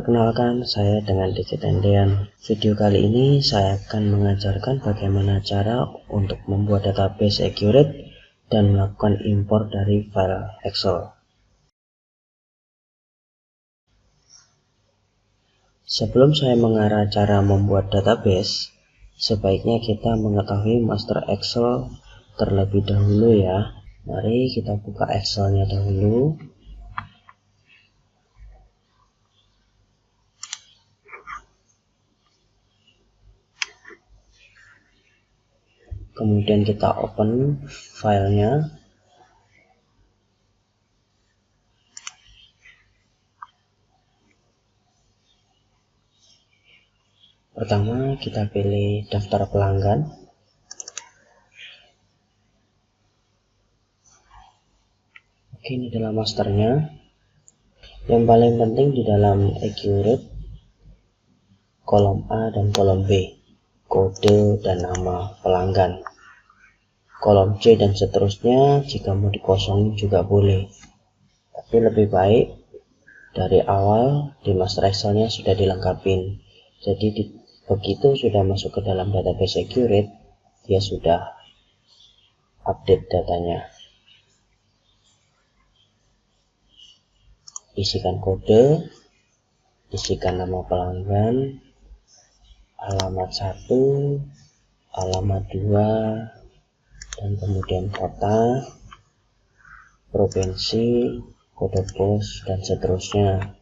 Perkenalkan, saya dengan Dikit Endean. Video kali ini saya akan mengajarkan bagaimana cara untuk membuat database accurate dan melakukan import dari file Excel. Sebelum saya mengarah cara membuat database, sebaiknya kita mengetahui master Excel terlebih dahulu ya. Mari kita buka Excelnya dahulu. Kemudian kita open filenya. Pertama kita pilih daftar pelanggan. Oke, ini adalah masternya. Yang paling penting di dalam accurate, kolom A dan kolom B, kode dan nama pelanggan. Kolom C dan seterusnya jika mau dikosongin juga boleh, tapi lebih baik dari awal di master Excelnya sudah dilengkapin. Jadi begitu sudah masuk ke dalam database accurate, dia sudah update datanya. Isikan kode, isikan nama pelanggan, alamat 1, alamat 2, dan kemudian kota, provinsi, kode pos, dan seterusnya.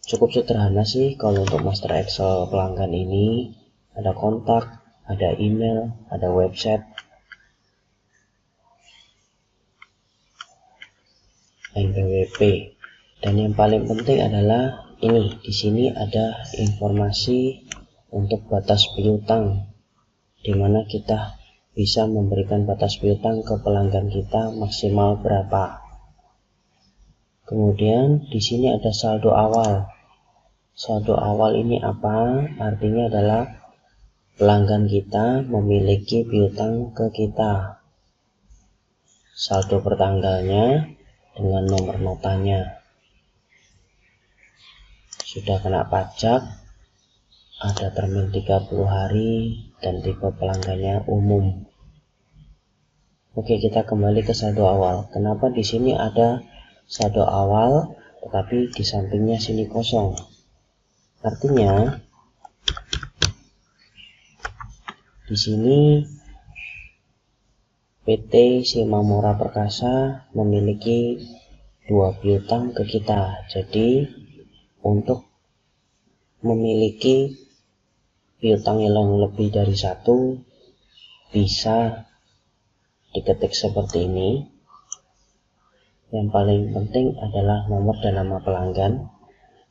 Cukup sederhana sih kalau untuk master Excel pelanggan ini. Ada kontak, ada email, ada website, NPWP. Dan yang paling penting adalah ini, di sini ada informasi untuk batas piutang, di mana kita bisa memberikan batas piutang ke pelanggan kita maksimal berapa. Kemudian di sini ada saldo awal. Saldo awal ini apa? Artinya adalah pelanggan kita memiliki piutang ke kita. Saldo pertanggalnya dengan nomor notanya. Sudah kena pajak, ada termin 30 hari, dan tipe pelanggannya umum. Oke, kita kembali ke saldo awal. Kenapa di sini ada saldo awal tetapi di sampingnya sini kosong? Artinya di sini PT Simamora Perkasa memiliki 2 piutang ke kita. Jadi untuk memiliki piutang yang lebih dari 1 bisa diketik seperti ini. Yang paling penting adalah nomor dan nama pelanggan.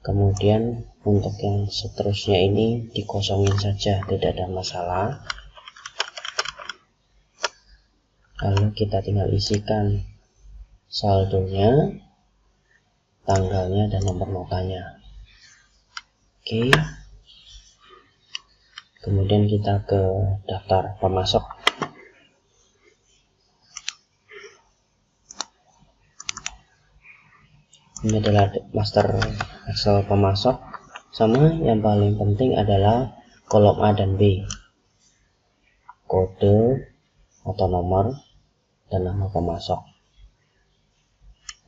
Kemudian untuk yang seterusnya ini dikosongin saja, tidak ada masalah. Lalu kita tinggal isikan saldonya, tanggalnya, dan nomor notanya. Oke. Kemudian kita ke daftar pemasok. Ini adalah master Excel pemasok. Sama yang paling penting adalah kolom A dan B, kode atau nomor dan nama pemasok.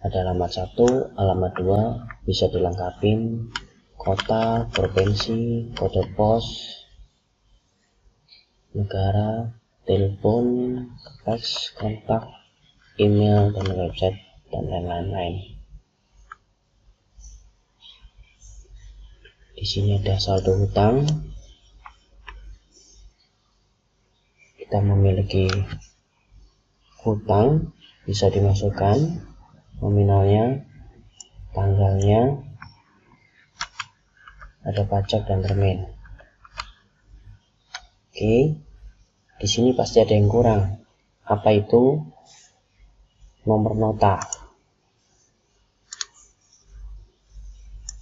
Ada alamat 1, alamat 2 bisa dilengkapin, kota, provinsi, kode pos, negara, telepon, fax, kontak, email, dan website, dan lain-lain. Di sini ada saldo hutang. Kita memiliki hutang, bisa dimasukkan nominalnya, tanggalnya, ada pajak dan termin. Oke, di sini pasti ada yang kurang. Apa itu? Nomor nota.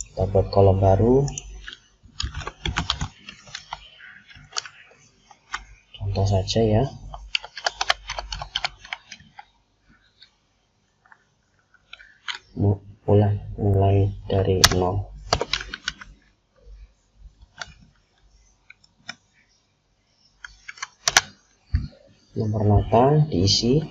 Kita buat kolom baru. Contoh saja ya. Mulai dari 0. nomor nota diisi.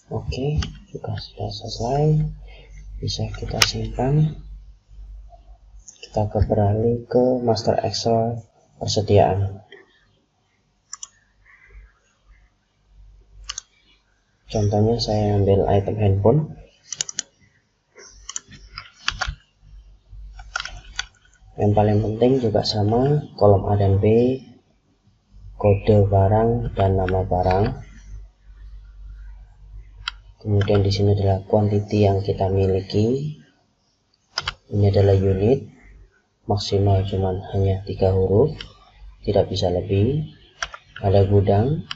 Oke, juga sudah selesai, bisa kita simpan. Kita beralih ke master Excel persediaan. Contohnya saya ambil item handphone. Yang paling penting juga sama, kolom A dan B, kode barang dan nama barang. Kemudian di sini adalah quantity yang kita miliki. Ini adalah unit, maksimal cuman hanya 3 huruf, tidak bisa lebih. Ada gudang,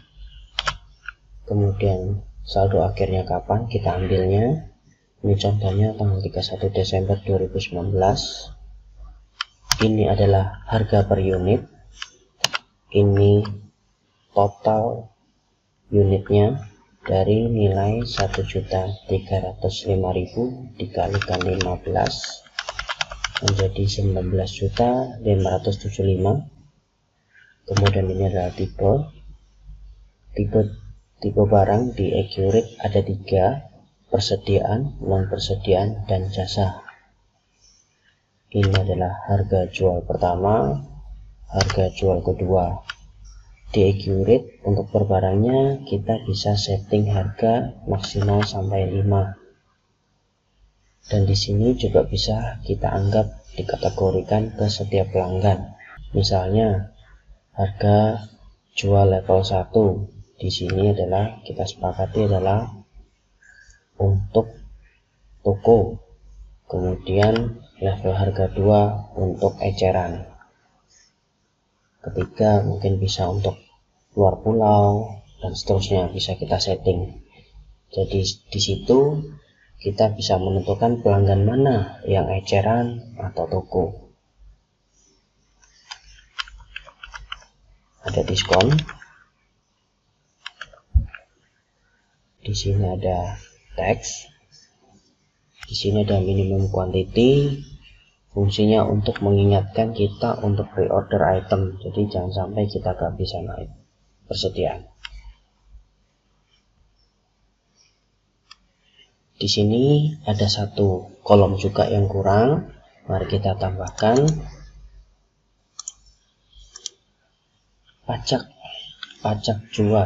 kemudian saldo akhirnya kapan kita ambilnya. Ini contohnya tanggal 31 Desember 2019. Ini adalah harga per unit. Ini total unitnya dari nilai 1.305.000 dikalikan 15 menjadi 19.575. Kemudian ini adalah tipe barang di accurate ada 3, persediaan, non persediaan, dan jasa. Ini adalah harga jual pertama, harga jual kedua. Di accurate untuk per barangnya kita bisa setting harga maksimal sampai 5. Dan di sini juga bisa kita anggap dikategorikan ke setiap pelanggan. Misalnya harga jual level 1 di sini adalah kita sepakati adalah untuk toko. Kemudian level harga 2 untuk eceran. Ketiga mungkin bisa untuk luar pulau dan seterusnya, bisa kita setting. Jadi di situ kita bisa menentukan pelanggan mana yang eceran atau toko. Ada diskon. Di sini ada teks. Di sini ada minimum quantity. Fungsinya untuk mengingatkan kita untuk pre-order item, jadi jangan sampai kita gak bisa naik persediaan. Di sini ada satu kolom juga yang kurang, mari kita tambahkan. Pajak jual.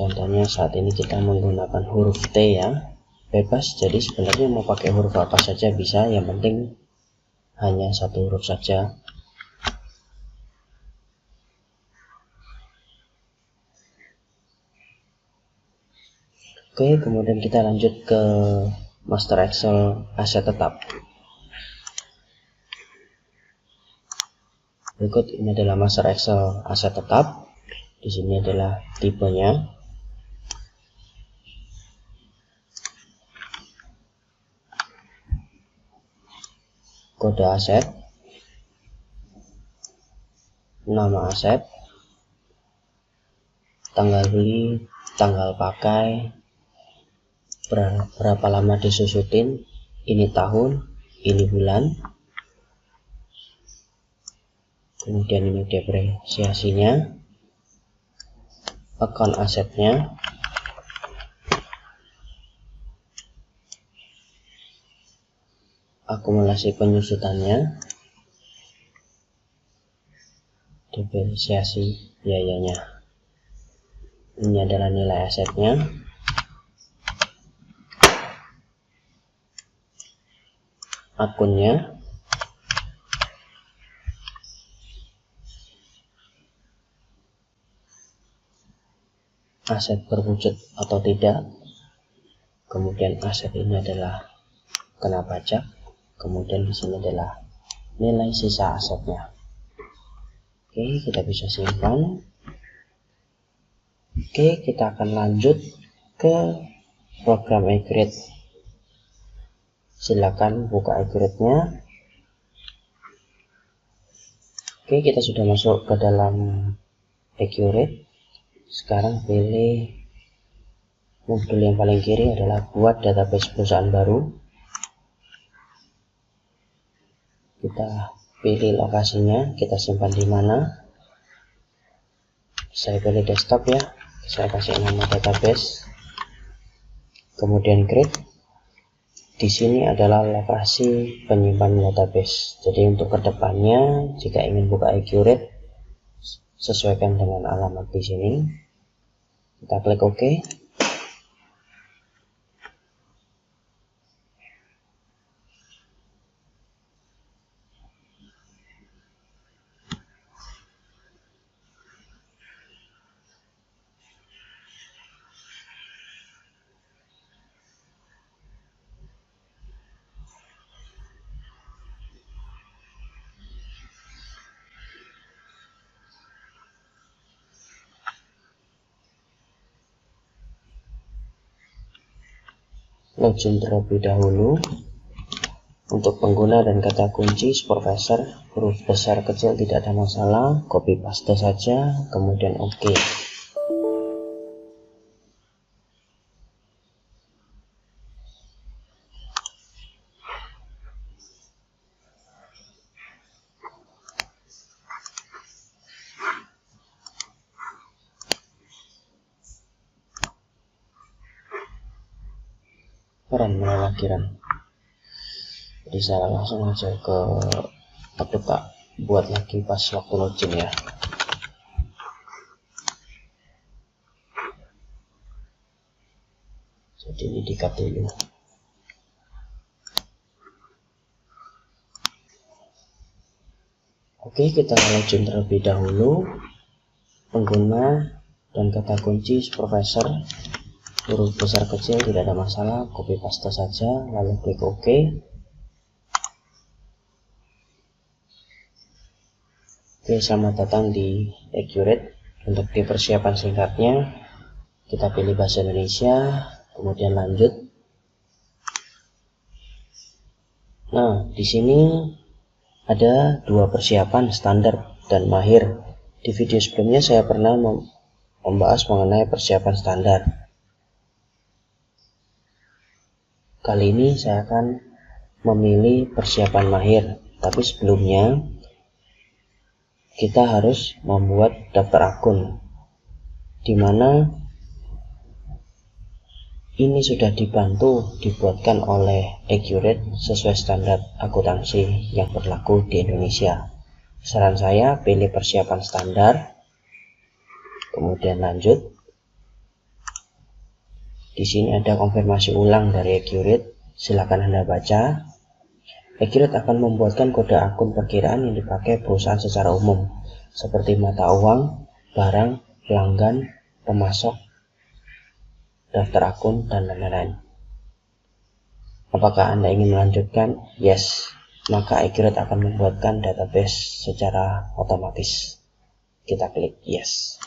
Contohnya saat ini kita menggunakan huruf T ya, bebas, jadi sebenarnya mau pakai huruf apa saja bisa, yang penting hanya satu huruf saja. Oke, kemudian kita lanjut ke master Excel aset tetap. Berikut ini adalah master Excel aset tetap. Di sini adalah tipenya. Kode aset, nama aset, tanggal beli, tanggal pakai, berapa lama disusutin, ini tahun, ini bulan, kemudian ini depresiasinya, account asetnya, akumulasi penyusutannya, depresiasi biayanya. Ini adalah nilai asetnya, akunnya, aset berwujud atau tidak, kemudian aset ini adalah kena pajak, kemudian di sini adalah nilai sisa asetnya. Oke, kita bisa simpan. Oke, kita akan lanjut ke program Accurate. Silakan buka Accurate-nya. Oke, kita sudah masuk ke dalam Accurate. Sekarang pilih modul yang paling kiri adalah buat database perusahaan baru. Kita pilih lokasinya, kita simpan di mana. Saya pilih desktop ya. Saya kasih nama database. Kemudian create. Di sini adalah lokasi penyimpanan database. Jadi untuk kedepannya, jika ingin buka Accurate, sesuaikan dengan alamat di sini. Kita klik OK. Login terlebih dahulu. Untuk pengguna dan kata kunci supervisor, huruf besar kecil tidak ada masalah, copy paste saja, kemudian OK. Mana kiran. Jadi saya langsung aja ke buka, buat lagi pas waktu login ya. Jadi ini di-cut dulu. Oke, kita login terlebih dahulu. Pengguna dan kata kunci supervisor, huruf besar kecil tidak ada masalah, copy paste saja, lalu klik OK. Oke, selamat datang di Accurate. Untuk di persiapan singkatnya, kita pilih bahasa Indonesia, kemudian lanjut. Nah, di sini ada dua persiapan, standar dan mahir. Di video sebelumnya saya pernah membahas mengenai persiapan standar. Kali ini saya akan memilih persiapan mahir, tapi sebelumnya kita harus membuat daftar akun, di mana ini sudah dibuatkan oleh Accurate sesuai standar akuntansi yang berlaku di Indonesia. Saran saya pilih persiapan standar, kemudian lanjut. Di sini ada konfirmasi ulang dari Accurate, silakan Anda baca. Accurate akan membuatkan kode akun perkiraan yang dipakai perusahaan secara umum, seperti mata uang, barang, pelanggan, pemasok, daftar akun, dan lain-lain. Apakah Anda ingin melanjutkan? Yes, maka Accurate akan membuatkan database secara otomatis. Kita klik yes.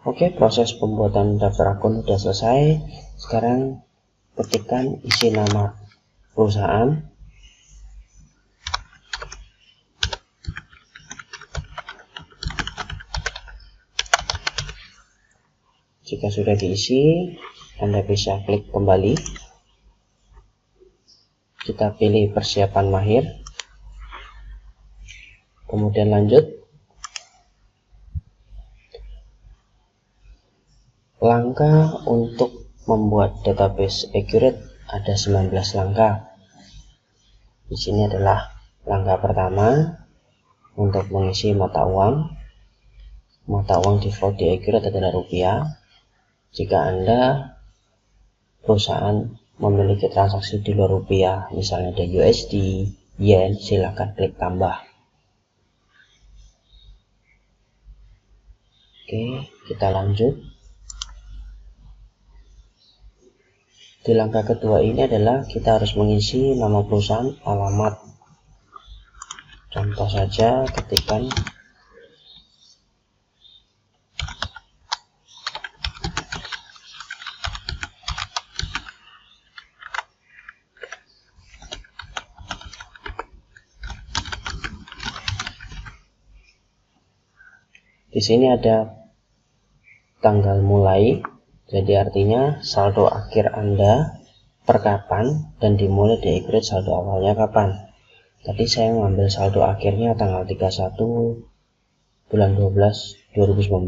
Oke, proses pembuatan daftar akun sudah selesai. Sekarang ketikkan isi nama perusahaan. Jika sudah diisi, Anda bisa klik kembali. Kita pilih persiapan mahir, kemudian lanjut. Langkah untuk membuat database Accurate ada 19 langkah. Di sini adalah langkah pertama untuk mengisi mata uang. Mata uang default di Accurate adalah rupiah. Jika Anda perusahaan memiliki transaksi di luar rupiah, misalnya ada USD, yen, silahkan klik tambah. Oke, kita lanjut. Di langkah kedua ini adalah kita harus mengisi nama perusahaan, alamat. Contoh saja ketikkan di sini ada tanggal mulai, jadi artinya saldo akhir Anda per kapan dan dimulai di accurate saldo awalnya kapan. Tadi saya mengambil saldo akhirnya tanggal 31 bulan 12 2019.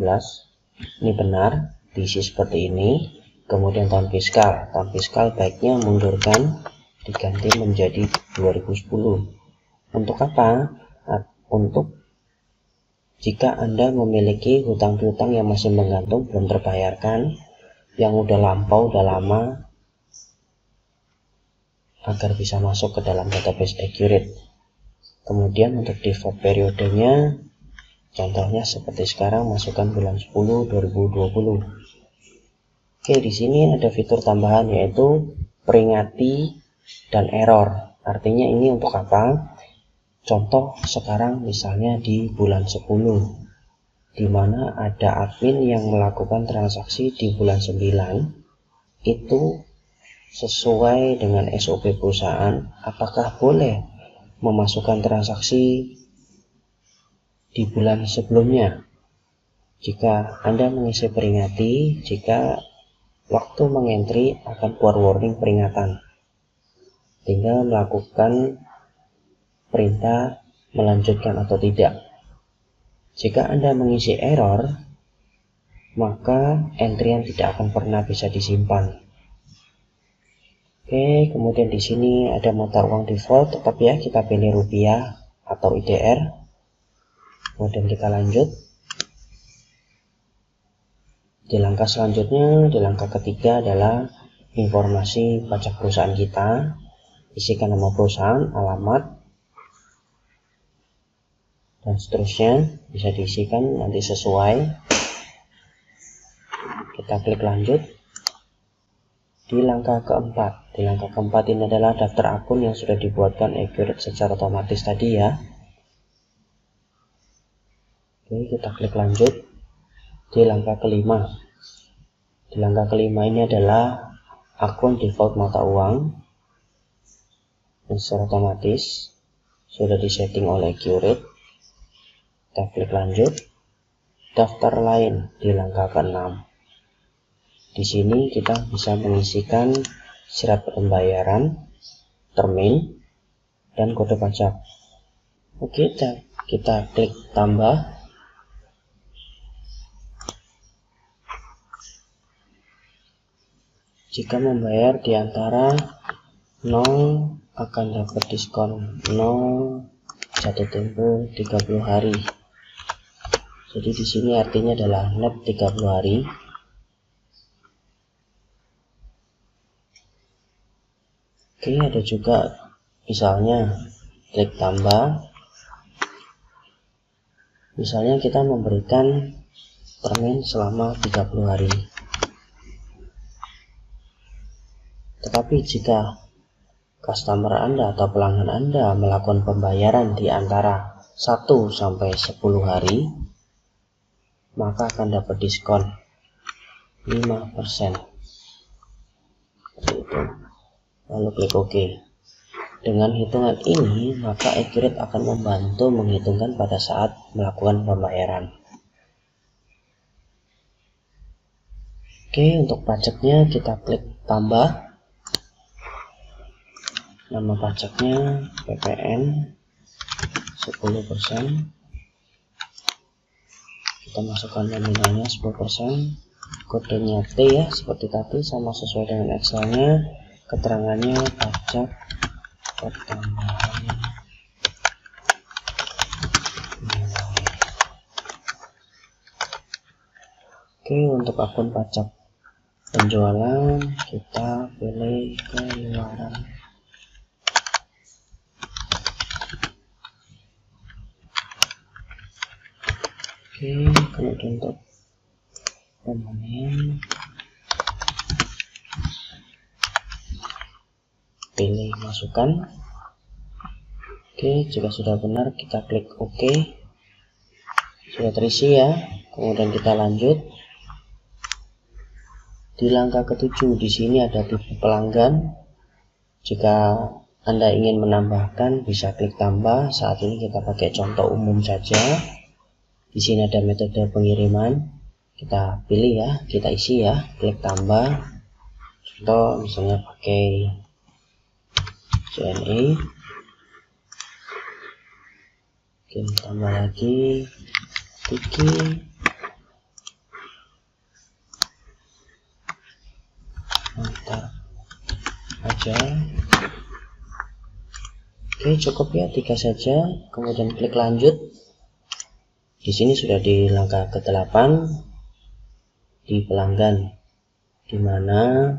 Ini benar, diisi seperti ini. Kemudian tahun fiskal baiknya mundurkan, diganti menjadi 2010. Untuk apa? Untuk jika Anda memiliki hutang piutang yang masih menggantung belum terbayarkan, yang udah lampau, udah lama, agar bisa masuk ke dalam database accurate. Kemudian untuk default periodenya, contohnya seperti sekarang, masukkan bulan 10 2020. Oke, di sini ada fitur tambahan yaitu peringati dan error. Artinya ini untuk apa? Contoh sekarang misalnya di bulan 10, di mana ada admin yang melakukan transaksi di bulan 9, itu sesuai dengan SOP perusahaan, apakah boleh memasukkan transaksi di bulan sebelumnya? Jika Anda mengisi peringati, jika waktu mengentry akan keluar warning peringatan, tinggal melakukan perintah melanjutkan atau tidak. Jika Anda mengisi error, maka entryan tidak akan pernah bisa disimpan. Oke, kemudian di sini ada mata uang default, tetap ya kita pilih rupiah atau IDR. Kemudian kita lanjut. Di langkah selanjutnya, di langkah ketiga adalah informasi pajak perusahaan kita. Isikan nama perusahaan, alamat, dan seterusnya. Bisa diisikan nanti sesuai. Kita klik lanjut. Di langkah keempat, ini adalah daftar akun yang sudah dibuatkan accurate secara otomatis tadi ya. Oke, kita klik lanjut. Di langkah kelima, ini adalah akun default mata uang yang secara otomatis sudah disetting oleh accurate. Kita klik lanjut. Daftar lain di langkah ke-6. Di sini kita bisa mengisikan syarat pembayaran, termin, dan kode pajak. Oke, kita klik tambah. Jika membayar di antara 0 akan dapat diskon 0, jatuh tempo 30 hari. Jadi di sini artinya adalah net 30 hari. Oke, ada juga misalnya klik tambah. Misalnya kita memberikan termin selama 30 hari. Tetapi jika customer Anda atau pelanggan Anda melakukan pembayaran di antara 1 sampai 10 hari, maka akan dapat diskon 5%. Lalu klik OK. Dengan hitungan ini, maka accurate akan membantu menghitungkan pada saat melakukan pembayaran. Oke, untuk pajaknya kita klik tambah. Nama pajaknya PPN 10%. Kita masukkan nominalnya 10%. Kodenya T ya, seperti tadi, sama sesuai dengan Excel-nya. Keterangannya pajak pertambahan nilai. Oke, untuk akun pajak penjualan kita pilih keluaran. Oke, kemudian untuk permanen pilih masukkan. Oke, jika sudah benar kita klik OK. Sudah terisi ya. Kemudian kita lanjut. Di langkah ke-7 di sini ada tipe pelanggan. Jika Anda ingin menambahkan bisa klik tambah. Saat ini kita pakai contoh umum saja. Di sini ada metode pengiriman. Kita pilih ya, kita isi ya, klik tambah. Contoh misalnya pakai JNE. Oke, tambah lagi Tiki. Mantap aja. Oke, cukup ya, 3 saja. Kemudian klik lanjut. Di sini sudah di langkah ke-8 di pelanggan, dimana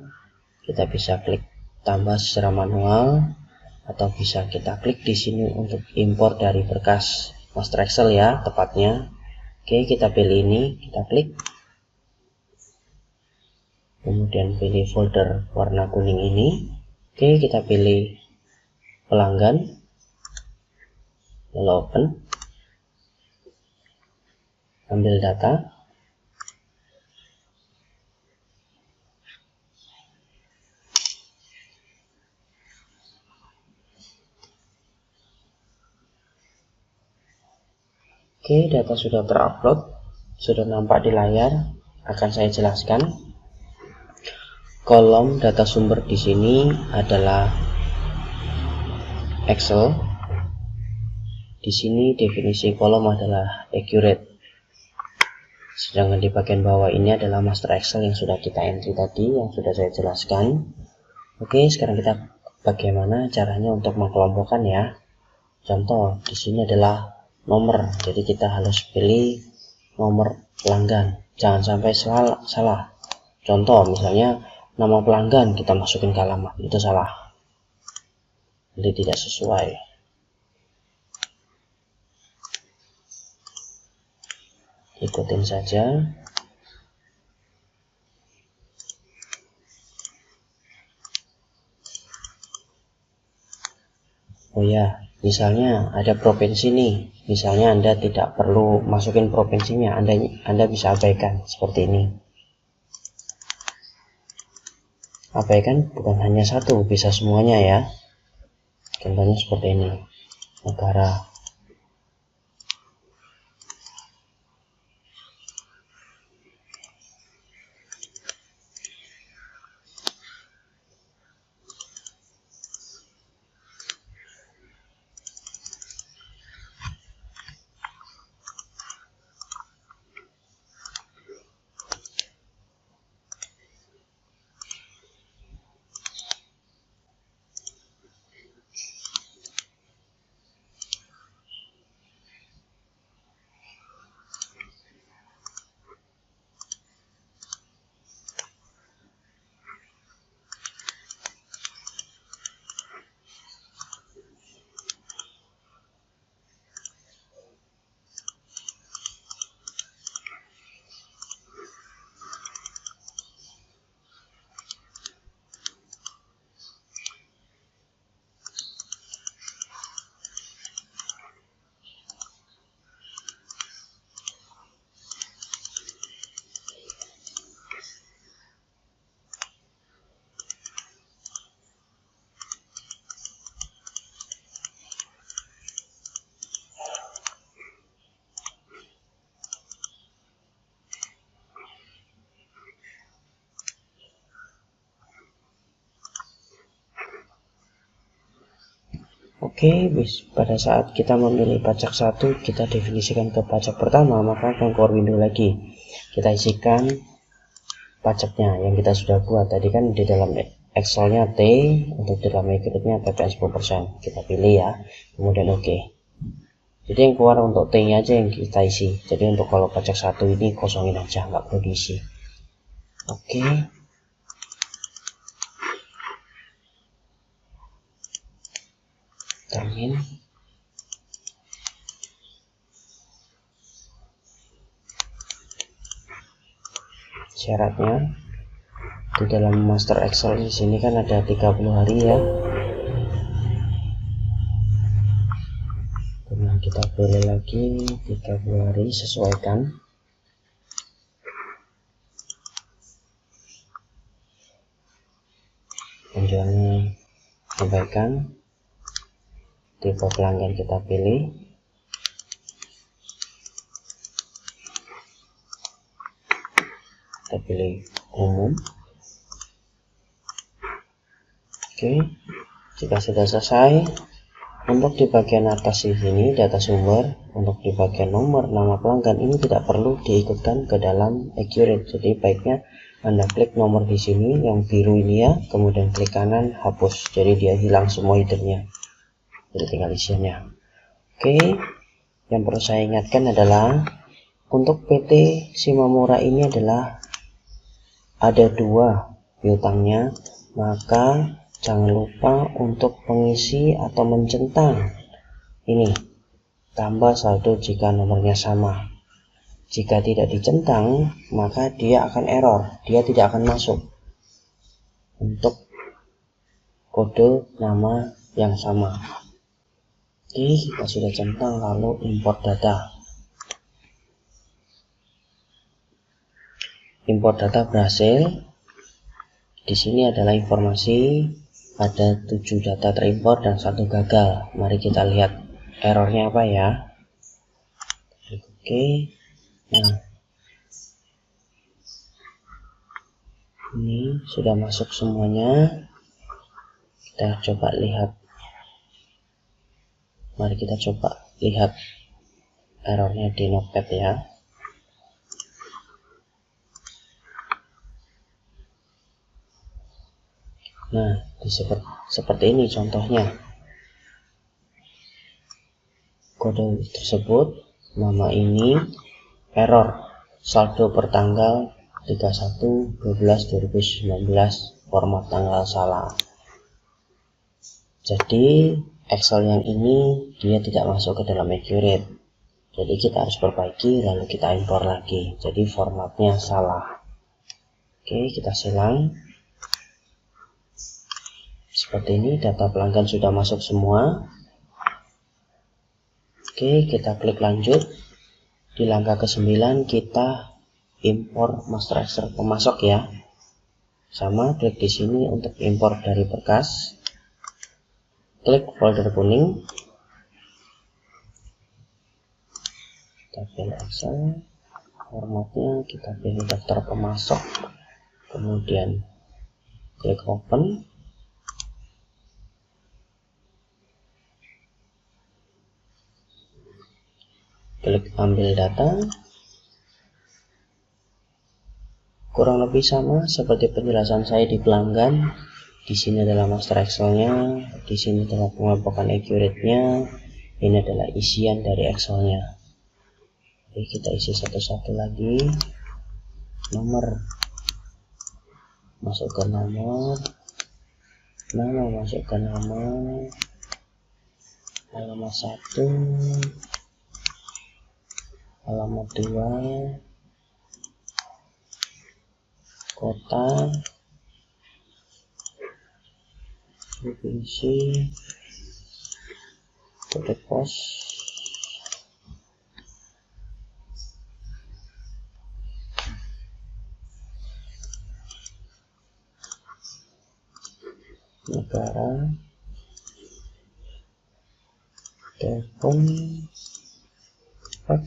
kita bisa klik tambah secara manual atau bisa kita klik di sini untuk impor dari berkas master Excel ya, tepatnya. Oke, kita pilih ini, kita klik. Kemudian pilih folder warna kuning ini. Oke, kita pilih pelanggan, lalu open, ambil data. Oke, data sudah terupload, sudah nampak di layar. Akan saya jelaskan. Kolom data sumber di sini adalah Excel. Di sini definisi kolom adalah accurate. Sedangkan di bagian bawah ini adalah master Excel yang sudah kita entry tadi, yang sudah saya jelaskan. Oke, sekarang kita bagaimana caranya untuk mengelompokkan ya. Contoh di sini adalah nomor, jadi kita harus pilih nomor pelanggan. Jangan sampai salah. Contoh misalnya nama pelanggan kita masukin ke alamat, itu salah, jadi tidak sesuai. Ikutin saja. Oh ya, misalnya ada provinsi nih, misalnya Anda tidak perlu masukin provinsinya, Anda bisa abaikan seperti ini. Abaikan bukan hanya satu, bisa semuanya ya. Contohnya seperti ini, negara. Oke, pada saat kita memilih pajak 1, kita definisikan ke pajak pertama, maka akan keluar window lagi. Kita isikan pajaknya yang kita sudah buat tadi kan di dalam Excelnya T, untuk dalam accurate-nya TPS 10%. Kita pilih ya, kemudian oke. Jadi yang keluar untuk T-nya aja yang kita isi. Jadi untuk kalau pajak 1 ini kosongin aja, nggak perlu diisi. Oke. Termin. syaratnya di dalam master Excel di sini kan ada 30 hari ya. Kemudian kita pilih lagi 30 hari, sesuaikan. Penjualnya abaikan, tipe pelanggan kita pilih, kita pilih umum. Oke, jika sudah selesai, untuk di bagian atas di sini data sumber, untuk di bagian nomor nama pelanggan ini tidak perlu diikutkan ke dalam accurate. Jadi baiknya Anda klik nomor di sini yang biru ini ya, kemudian klik kanan hapus. Jadi dia hilang semua hidupnya. Jadi tinggal isiannya. Oke, yang perlu saya ingatkan adalah untuk PT Shimamura ini adalah ada 2 piutangnya, maka jangan lupa untuk mengisi atau mencentang ini tambah saldo jika nomornya sama. Jika tidak dicentang, maka dia akan error, dia tidak akan masuk untuk kode nama yang sama. Oke, kita sudah centang, lalu import data. Import data berhasil. Di sini adalah informasi ada 7 data terimport dan 1 gagal. Mari kita lihat errornya apa ya. Oke. Nah, ini sudah masuk semuanya. Kita coba lihat. Mari kita coba lihat errornya di Notepad ya. Nah, seperti ini contohnya. Kode tersebut, nama ini, error, saldo pertanggal 31/12/2019, format tanggal salah. Jadi Excel yang ini dia tidak masuk ke dalam accurate. Jadi kita harus perbaiki lalu kita impor lagi. Jadi formatnya salah. Oke, kita silang. Seperti ini, data pelanggan sudah masuk semua. Oke, kita klik lanjut. Di langkah ke-9 kita impor master Excel pemasok ya. Sama, klik di sini untuk impor dari berkas. Klik folder kuning. Kita pilih Excel. Formatnya kita pilih daftar pemasok. Kemudian klik open. Klik ambil data. Kurang lebih sama seperti penjelasan saya di pelanggan. Di sini adalah master Excel-nya, di sini adalah pengelompokan accurate-nya, ini adalah isian dari Excel-nya. Oke, kita isi satu-satu lagi. Nomor, masukkan nomor, nama masukkan nama, alamat 1, alamat 2, kota, provinsi, kode pos, negara, telepon, fax,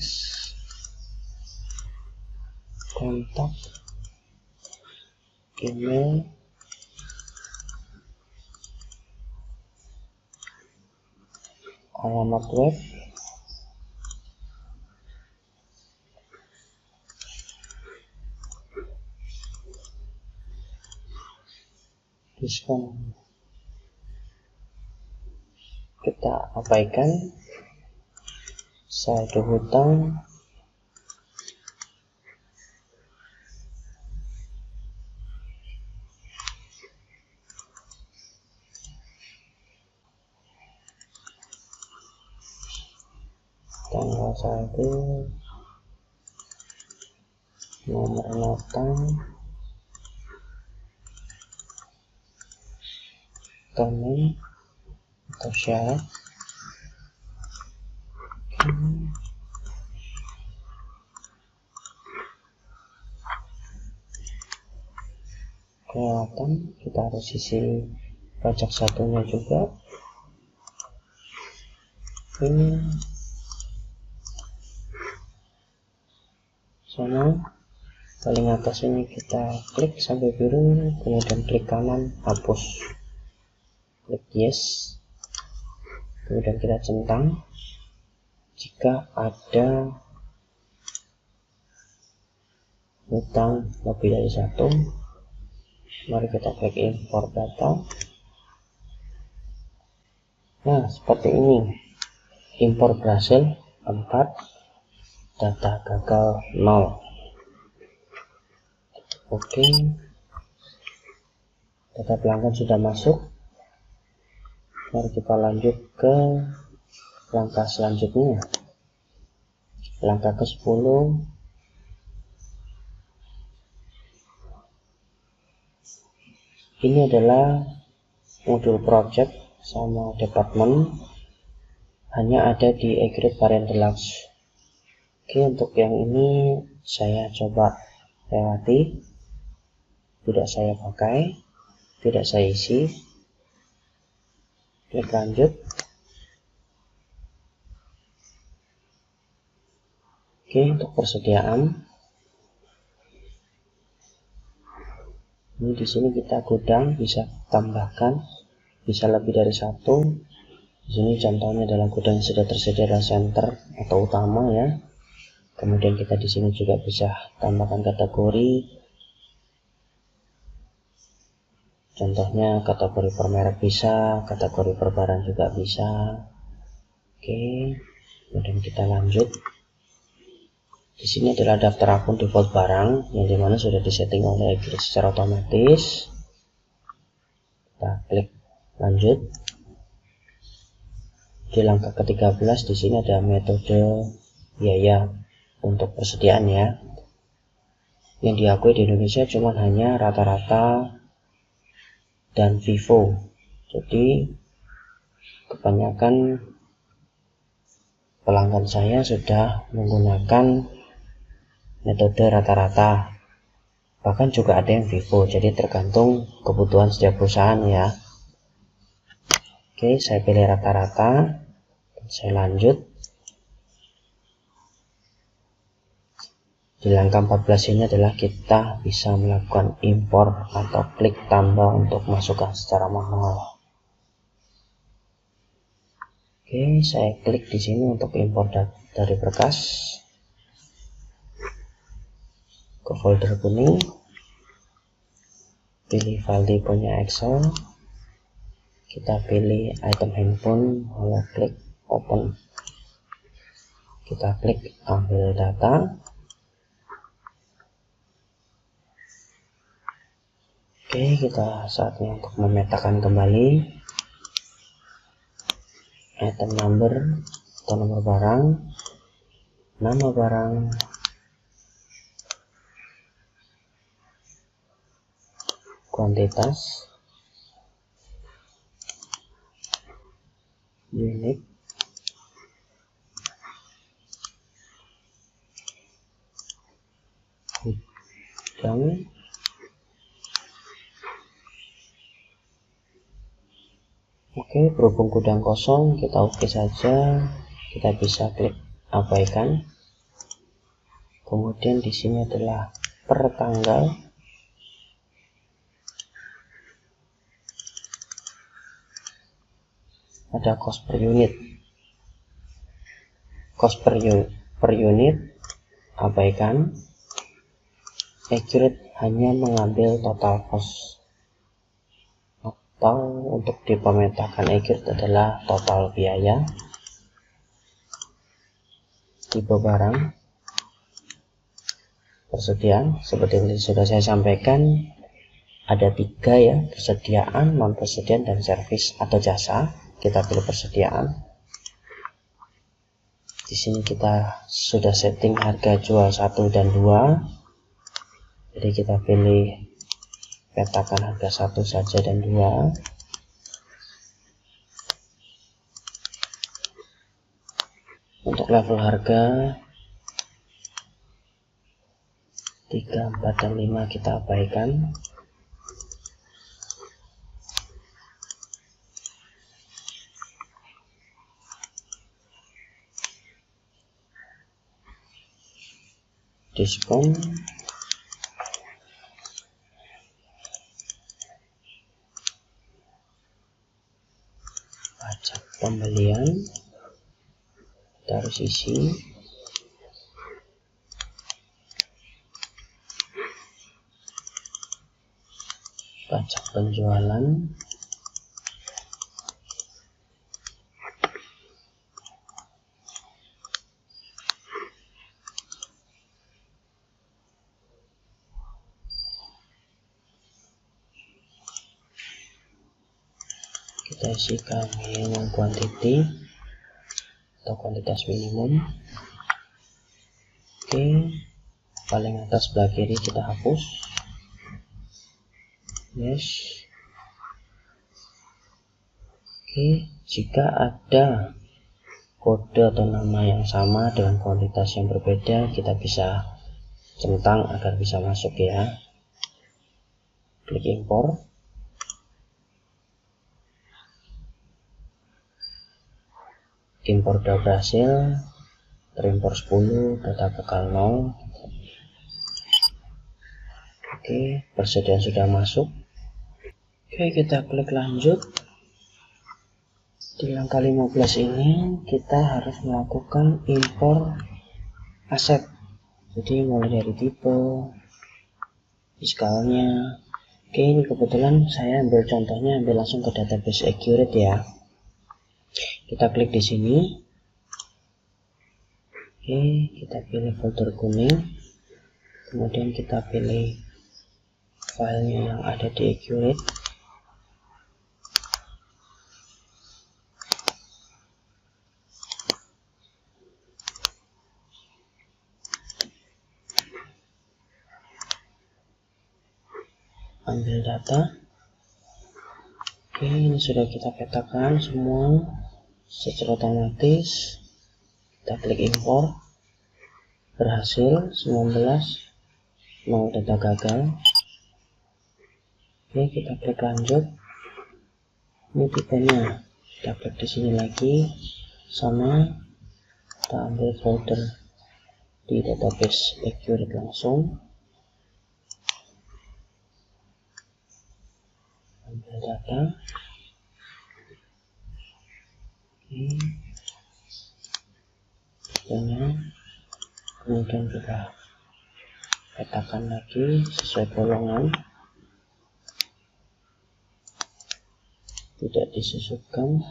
kontak, email, alamat web, diskon. Kita abaikan saldo hutang, tanggal 1, nomor nota, domain atau syarat. Kelewatan, kita harus isi pajak satunya juga. Ini sama, paling atas ini kita klik sampai biru, kemudian klik kanan hapus, klik yes, kemudian kita centang. Jika ada hutang lebih dari satu, mari kita klik import data. Nah, seperti ini. Import berhasil 4, data gagal 0. Oke, data pelanggan sudah masuk. Mari kita lanjut ke langkah selanjutnya. Langkah ke-10, ini adalah modul project sama department, hanya ada di Accurate Variant Deluxe. Oke, untuk yang ini saya coba lewati, tidak saya pakai, tidak saya isi. Klik lanjut. Oke, untuk persediaan ini di sini kita gudang bisa tambahkan, bisa lebih dari satu. Di sini contohnya adalah gudang yang sudah tersedia adalah center atau utama ya. Kemudian kita di sini juga bisa tambahkan kategori. Contohnya kategori per merek bisa, kategori per barang juga bisa. Oke, kemudian kita lanjut. Di sini adalah daftar akun default barang yang dimana sudah disetting oleh Accurate secara otomatis. Kita klik lanjut. Di langkah ke-13 di sini ada metode biaya untuk persediaan ya. Yang diakui di Indonesia cuma hanya rata-rata dan Vivo. Jadi kebanyakan pelanggan saya sudah menggunakan metode rata-rata. Bahkan juga ada yang Vivo. Jadi tergantung kebutuhan setiap perusahaan ya. Oke, saya pilih rata-rata. Saya lanjut. Di langkah 14 ini adalah kita bisa melakukan impor atau klik tambah untuk masukkan secara manual. Oke, saya klik di sini untuk impor dari berkas ke folder kuning. Pilih file tipenya Excel. Kita pilih item handphone, lalu klik open. Kita klik ambil data. Oke, kita saatnya untuk memetakan kembali item number atau nomor barang, nama barang, kuantitas, unit, gudang, oke, berhubung gudang kosong, kita oke saja. Kita bisa klik abaikan. Kemudian di sini adalah per tanggal. Ada cost per unit. Cost per unit abaikan. Accurate hanya mengambil total cost. Atau untuk dipemetakan Accurate adalah total biaya. Tipe barang, persediaan, seperti yang sudah saya sampaikan, ada 3 ya, persediaan, non persediaan, dan servis atau jasa. Kita pilih persediaan. Di sini kita sudah setting harga jual 1 dan 2. Jadi kita pilih petakan harga 1 saja dan 2. Untuk level harga 3, 4, dan 5 kita abaikan. Diskon, pajak pembelian kita harus isi, pajak penjualan, kita isikan minimum quantity atau kuantitas minimum. Oke, paling atas sebelah kiri kita hapus. Yes. Oke, jika ada kode atau nama yang sama dengan kuantitas yang berbeda, kita bisa centang agar bisa masuk ya. Klik impor. Impor sudah berhasil, terimpor 10, data gagal 0. Oke, persediaan sudah masuk. Oke, kita klik lanjut. Di langkah 15 ini kita harus melakukan impor aset. Jadi mulai dari tipe, fiskalnya. Oke, ini kebetulan saya ambil contohnya, ambil langsung ke database Accurate ya. Kita klik di sini. Oke, kita pilih folder kuning. Kemudian kita pilih filenya yang ada di Accurate. Ambil data. Oke, ini sudah kita petakan semua secara otomatis. Kita klik impor. Berhasil 19, 0 data gagal. Oke, kita klik lanjut. Ini tipenya. Kita klik di sini lagi. Sama, kita ambil folder di database Accurate langsung. Ambil data. Oke. Tipenya. Kemudian kita petakan lagi sesuai golongan, tidak disusutkan.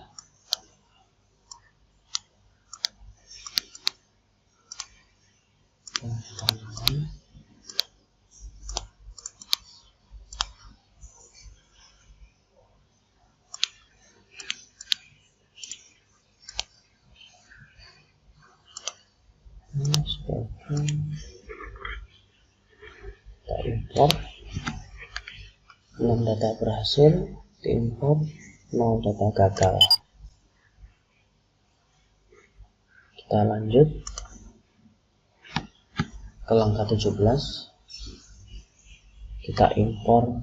Kita impor. 6 data berhasil diimpor, 0 data gagal. Kita lanjut ke langkah 17. Kita impor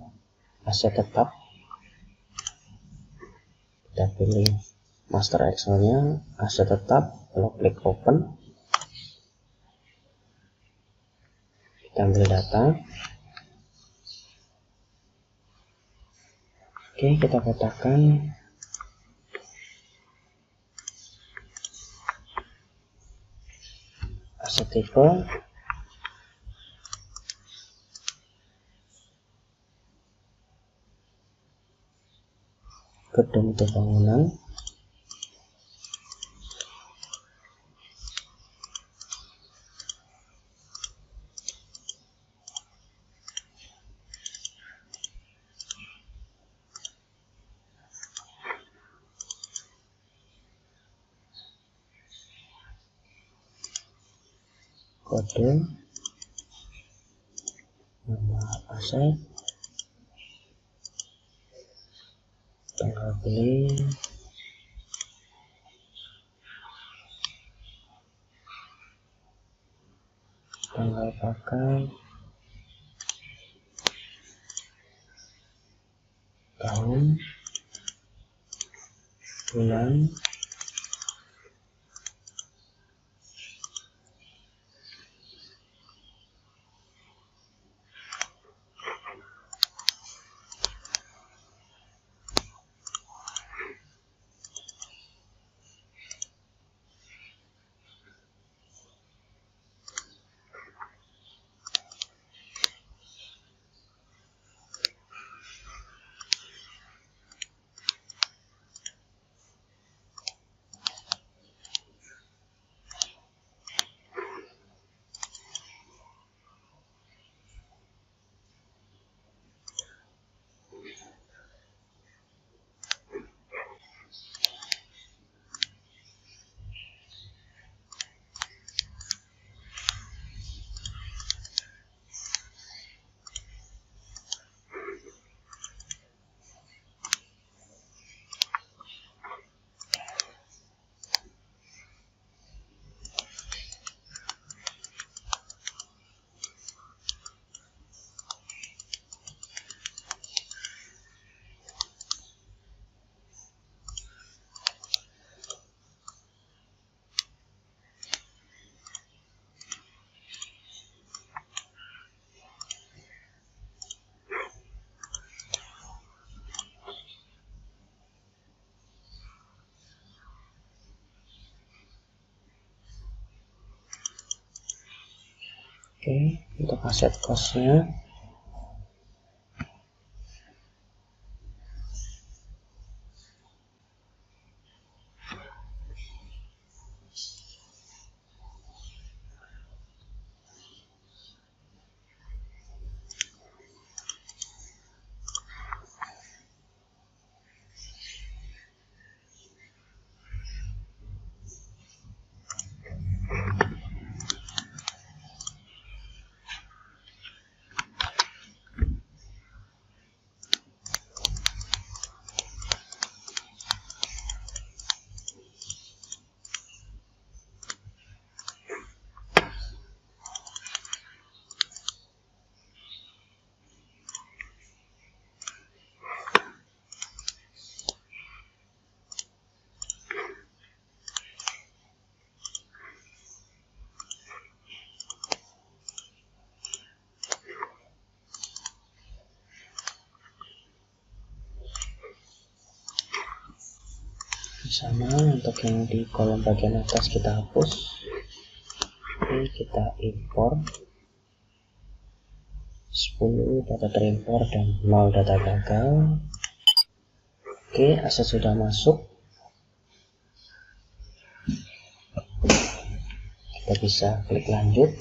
aset tetap. Kita pilih master Excel-nya, aset tetap, lalu klik open. Kita ambil data. Oke, kita petakan aset tipe, gedung atau bangunan, kode, nama, selesai. Tanggal beli, tanggal pakai, tahun, bulan, oke. Untuk aset costnya, sama untuk yang di kolom bagian atas kita hapus. Oke, kita impor 10 data terimpor dan 0 data gagal. Oke, aset sudah masuk. Kita bisa klik lanjut.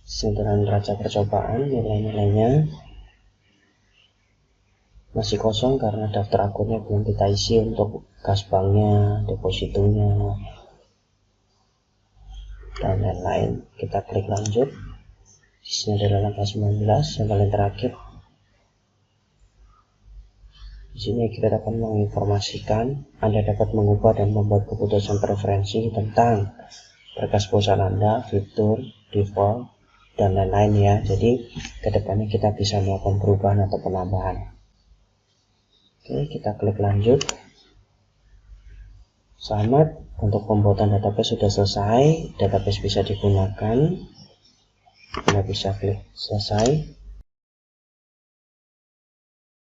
Sederhana neraca percobaan, nilai-nilainya masih kosong karena daftar akunnya belum kita isi untuk kas banknya, depositonya, dan lain-lain. Kita klik lanjut. Di sini adalah angka 19 yang paling terakhir. Di sini kita dapat menginformasikan Anda dapat mengubah dan membuat keputusan preferensi tentang berkas perusahaan Anda, fitur, default, dan lain-lain ya. Jadi kedepannya kita bisa melakukan perubahan atau penambahan. Oke, kita klik lanjut. Selamat, untuk pembuatan database sudah selesai. Database bisa digunakan. Anda bisa klik selesai.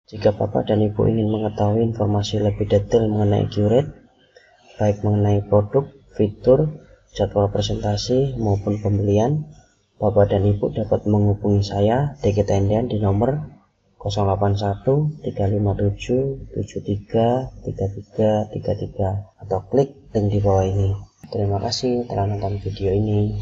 Jika Bapak dan Ibu ingin mengetahui informasi lebih detail mengenai Accurate, baik mengenai produk, fitur, jadwal presentasi, maupun pembelian, Bapak dan Ibu dapat menghubungi saya, Diki Tendian, di nomor 081 357 73 33 33 atau klik link di bawah ini. Terima kasih telah nonton video ini.